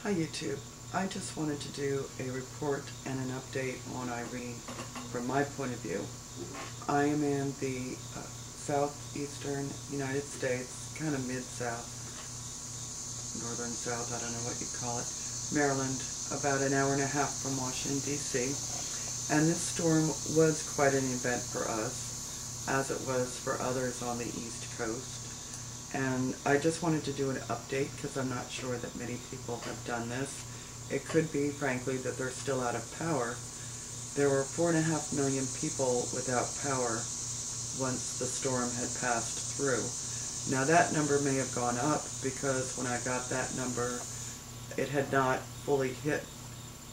Hi YouTube. I just wanted to do a report and an update on Irene from my point of view. I am in the southeastern United States, kind of mid-south, northern south, I don't know what you call it, Maryland, about an hour and a half from Washington, D.C. And this storm was quite an event for us, as it was for others on the East Coast. And I just wanted to do an update because I'm not sure that many people have done this. It could be, frankly, that they're still out of power. There were 4.5 million people without power once the storm had passed through. Now that number may have gone up because when I got that number, it had not fully hit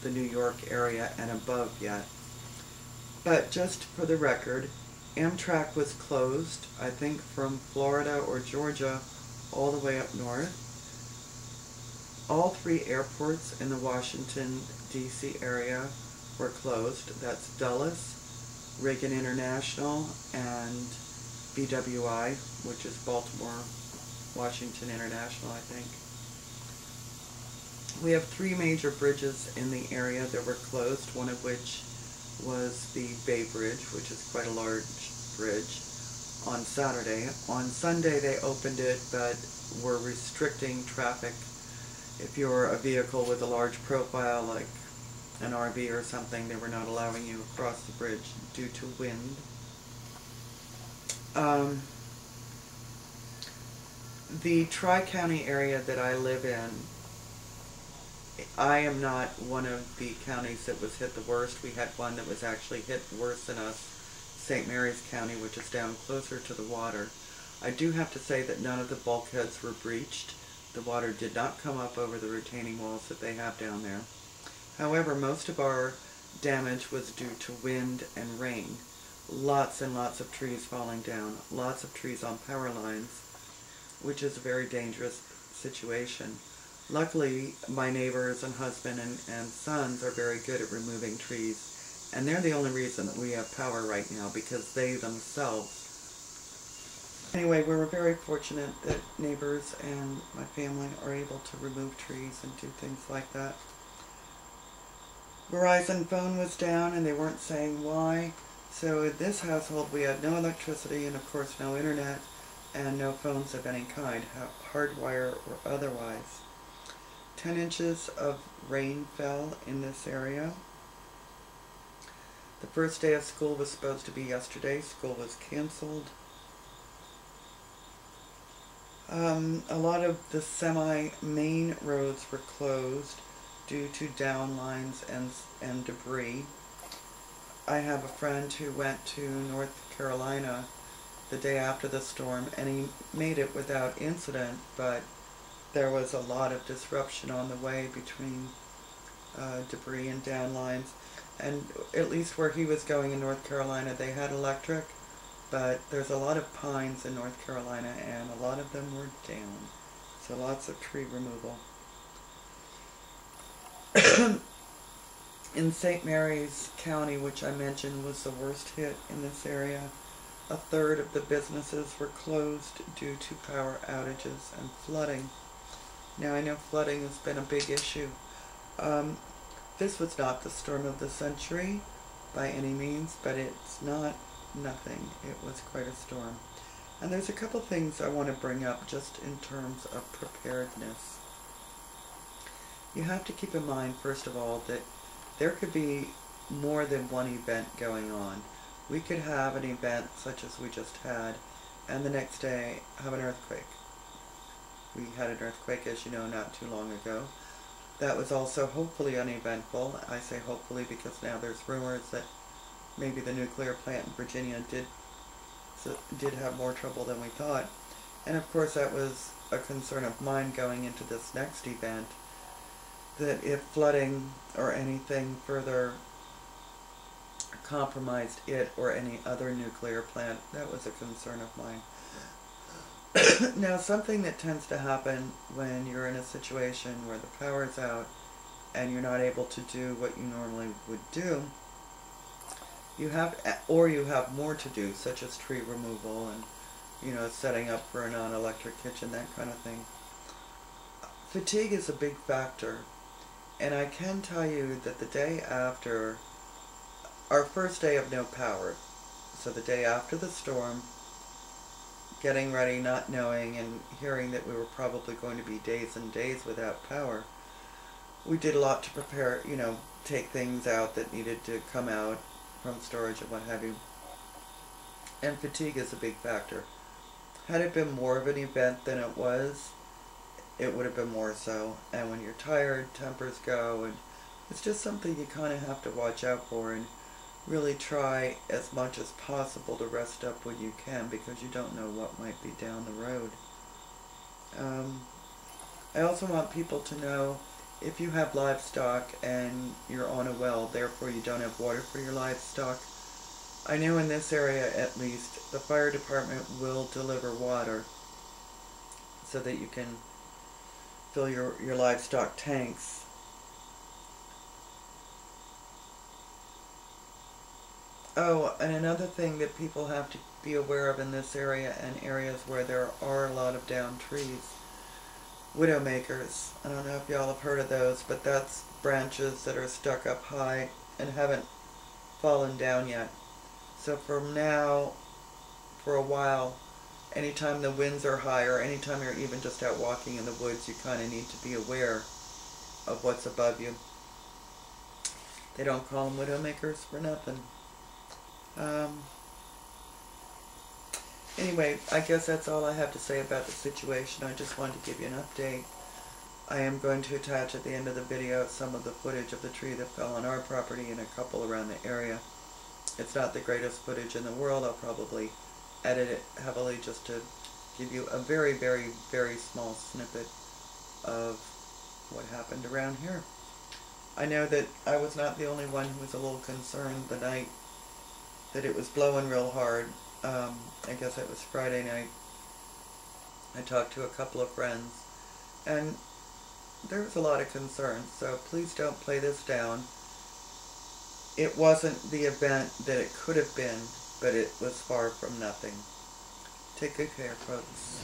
the New York area and above yet. But just for the record, Amtrak was closed, I think from Florida or Georgia all the way up north. All 3 airports in the Washington, D.C. area were closed. That's Dulles, Reagan International, and BWI, which is Baltimore, Washington International, I think. We have 3 major bridges in the area that were closed, one of which was the Bay Bridge, which is quite a large bridge, on Saturday. On Sunday they opened it, but were restricting traffic. If you're a vehicle with a large profile, like an RV or something, they were not allowing you across the bridge due to wind. The Tri-County area that I live in, I am not one of the counties that was hit the worst. We had one that was actually hit worse than us, St. Mary's County, which is down closer to the water. I do have to say that none of the bulkheads were breached. The water did not come up over the retaining walls that they have down there. However, most of our damage was due to wind and rain. Lots and lots of trees falling down, lots of trees on power lines, which is a very dangerous situation. Luckily, my neighbors and husband and sons are very good at removing trees, and they're the only reason that we have power right now, because they themselves. Anyway, we were very fortunate that neighbors and my family are able to remove trees and do things like that. Verizon phone was down and they weren't saying why, so in this household we had no electricity and of course no internet and no phones of any kind, hardwire or otherwise. 10 inches of rain fell in this area. The first day of school was supposed to be yesterday. School was canceled. A lot of the semi-main roads were closed due to downlines and debris. I have a friend who went to North Carolina the day after the storm, and he made it without incident, but there was a lot of disruption on the way between debris and downlines. And at least where he was going in North Carolina, they had electric, but there's a lot of pines in North Carolina, and a lot of them were down. So lots of tree removal. In St. Mary's County, which I mentioned was the worst hit in this area, 1/3 of the businesses were closed due to power outages and flooding. Now, I know flooding has been a big issue. This was not the storm of the century by any means, but it's not nothing. It was quite a storm. And there's a couple things I want to bring up just in terms of preparedness. You have to keep in mind, first of all, that there could be more than one event going on. We could have an event such as we just had, and the next day have an earthquake. We had an earthquake, as you know, not too long ago. That was also hopefully uneventful. I say hopefully because now there's rumors that maybe the nuclear plant in Virginia did have more trouble than we thought. And of course that was a concern of mine going into this next event, that if flooding or anything further compromised it or any other nuclear plant, that was a concern of mine. Now, something that tends to happen when you're in a situation where the power is out and you're not able to do what you normally would do, you have more to do, such as tree removal and, setting up for a non-electric kitchen, that kind of thing. Fatigue is a big factor. And I can tell you that the day after, our first day of no power, so the day after the storm, getting ready, not knowing, and hearing that we were probably going to be days and days without power, we did a lot to prepare, take things out that needed to come out from storage and what have you. And fatigue is a big factor. Had it been more of an event than it was, it would have been more so. And when you're tired, tempers go, and it's just something you kind of have to watch out for and really try as much as possible to rest up when you can, because you don't know what might be down the road. I also want people to know, if you have livestock and you're on a well, therefore you don't have water for your livestock, I know in this area at least, the fire department will deliver water so that you can fill your livestock tanks. Oh, and another thing that people have to be aware of in this area and areas where there are a lot of downed trees, widowmakers. I don't know if y'all have heard of those, but that's branches that are stuck up high and haven't fallen down yet. So from now, for a while, anytime the winds are high or anytime you're even just out walking in the woods, you kind of need to be aware of what's above you. They don't call them widowmakers for nothing. Anyway, I guess that's all I have to say about the situation. I just wanted to give you an update. I am going to attach at the end of the video some of the footage of the tree that fell on our property and a couple around the area. It's not the greatest footage in the world. I'll probably edit it heavily just to give you a very, very, very small snippet of what happened around here. I know that I was not the only one who was a little concerned the night that it was blowing real hard. I guess it was Friday night. I talked to a couple of friends, and there was a lot of concern, so please don't play this down. It wasn't the event that it could have been, but it was far from nothing. Take good care, folks.